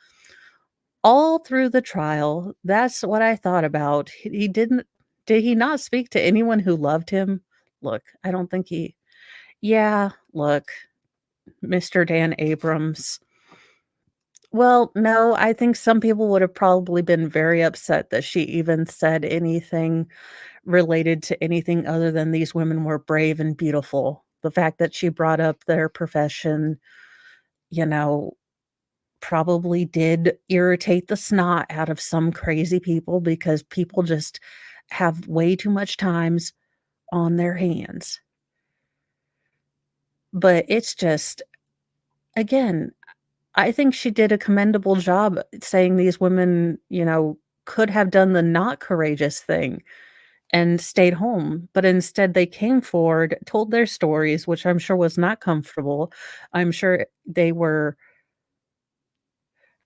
All through the trial, that's what I thought about. He didn't did he not speak to anyone who loved him? Look, I don't think he Yeah, look, Mr. Dan Abrams. Well, no, I think some people would have probably been very upset that she even said anything related to anything other than these women were brave and beautiful. The fact that she brought up their profession, you know, probably did irritate the snot out of some crazy people because people just have way too much times on their hands. But it's just again, I think she did a commendable job saying these women, could have done the not courageous thing and stayed home, but instead they came forward, told their stories, which I'm sure was not comfortable. I'm sure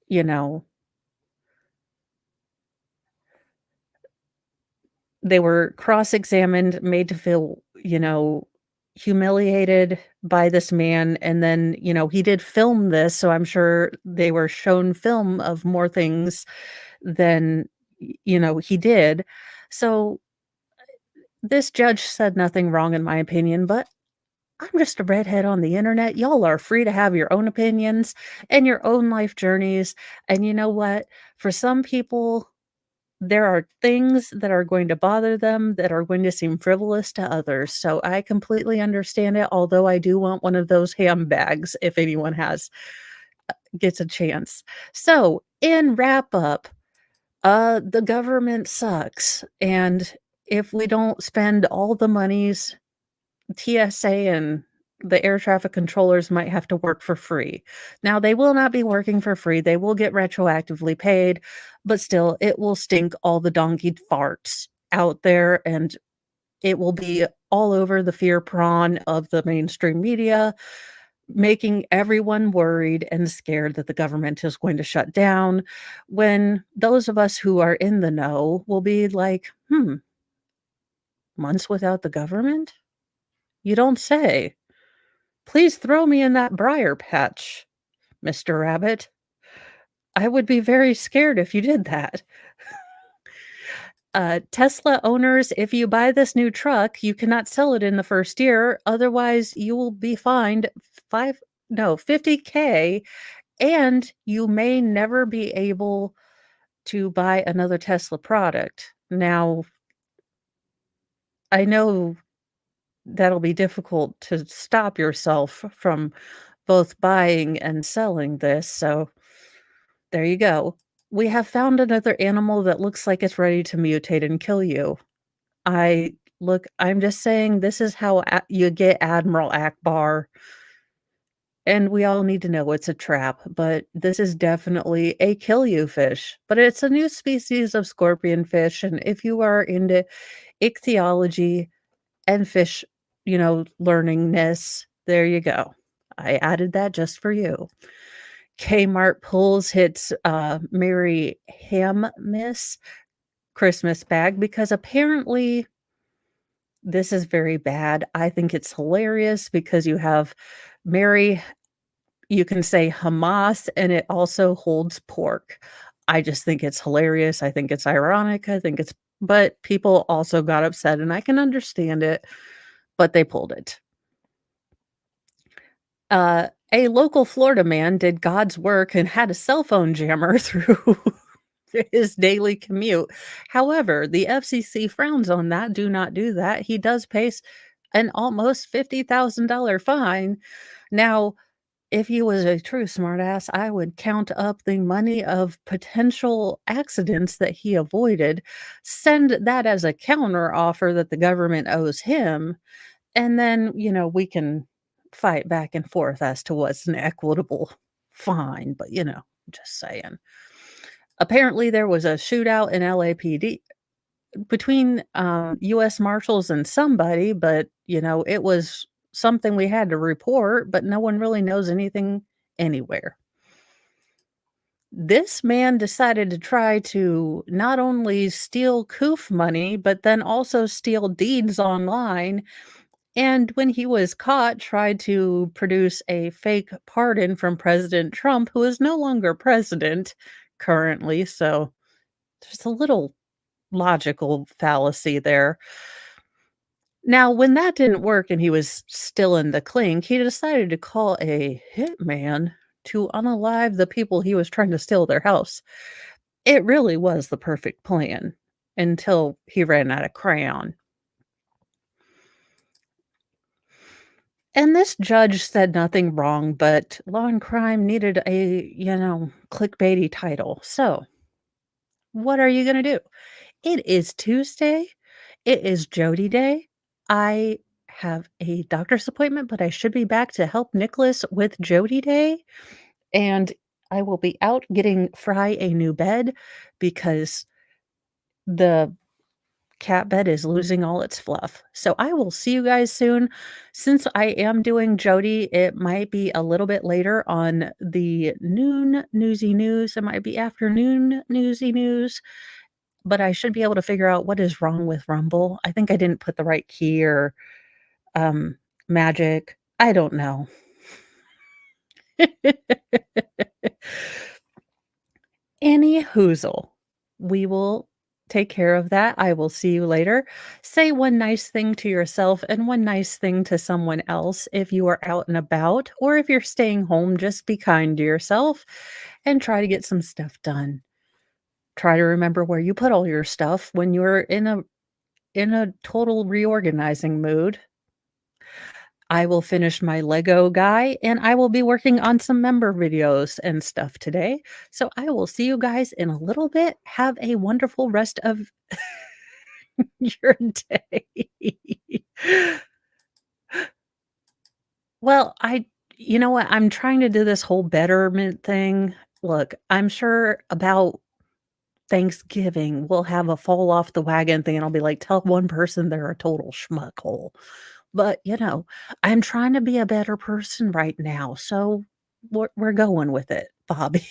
you know, they were cross-examined, made to feel, humiliated by this man, and then, he did film this, so I'm sure they were shown film of more things than, he did. So, this judge said nothing wrong in my opinion, but I'm just a redhead on the internet. Y'all are free to have your own opinions and your own life journeys, and you know what? For some people there are things that are going to bother them that are going to seem frivolous to others, so I completely understand it, although I do want one of those handbags if anyone gets a chance. So, in wrap up, the government sucks, and if we don't spend all the monies, TSA and the air traffic controllers might have to work for free. Now, they will not be working for free, they will get retroactively paid, but still, it will stink all the donkey farts out there, and it will be all over the fear prawn of the mainstream media, making everyone worried and scared that the government is going to shut down, when those of us who are in the know will be like, months without the government? You don't say. Please throw me in that briar patch, Mr. Rabbit. I would be very scared if you did that. Tesla owners, if you buy this new truck, you cannot sell it in the first year. Otherwise, you will be fined 50K, and you may never be able to buy another Tesla product. Now, I know that'll be difficult to stop yourself from both buying and selling this, so there you go. We have found another animal that looks like it's ready to mutate and kill you. I'm just saying this is how you get Admiral Akbar. And we all need to know it's a trap, but this is definitely a kill you fish. But it's a new species of scorpion fish, and if you are into ichthyology and fish, learningness, there you go. I added that just for you. Kmart pulls its, Mary Hammas Christmas bag because apparently this is very bad. I think it's hilarious because you have Mary you can say Hamas, and it also holds pork. I just think it's hilarious. I think it's ironic. I think it's but people also got upset, and I can understand it, but they pulled it. A local Florida man did God's work and had a cell phone jammer through his daily commute. However, the FCC frowns on that. Do not do that. He does face an almost $50,000 fine. Now, if he was a true smartass, I would count up the money of potential accidents that he avoided, send that as a counter offer that the government owes him, and then, we can fight back and forth as to what's an equitable fine, but, just saying. Apparently, there was a shootout in LAPD between, US Marshals and somebody, but, it was something we had to report, but no one really knows anything anywhere. This man decided to try to not only steal COOF money, but then also steal deeds online, and when he was caught, tried to produce a fake pardon from President Trump, who is no longer president currently, so there's a little logical fallacy there. Now, when that didn't work and he was still in the clink, he decided to call a hitman to unalive the people he was trying to steal their house. It really was the perfect plan until he ran out of crayon. And this judge said nothing wrong, but Law and Crime needed a, clickbaity title. So, what are you going to do? It is Tuesday. It is Jody Day. I have a doctor's appointment, but I should be back to help Nicholas with Jody Day. And I will be out getting Fry a new bed because the cat bed is losing all its fluff. So I will see you guys soon. Since I am doing Jody, it might be a little bit later on the noon newsy news. It might be afternoon newsy news, but I should be able to figure out what is wrong with Rumble. I think I didn't put the right key or um, magic. I don't know. Any hoozle. We will take care of that. I will see you later. Say one nice thing to yourself and one nice thing to someone else if you are out and about, or if you're staying home, just be kind to yourself and try to get some stuff done. Try to remember where you put all your stuff when you're in a total reorganizing mood. I will finish my Lego guy, and I will be working on some member videos and stuff today. So I will see you guys in a little bit. Have a wonderful rest of your day. Well, you know what? I'm trying to do this whole betterment thing. Look, I'm sure about Thanksgiving, we'll have a fall off the wagon thing, and I'll be like, tell one person they're a total schmuckhole. But, I'm trying to be a better person right now, so we're going with it, Bobby.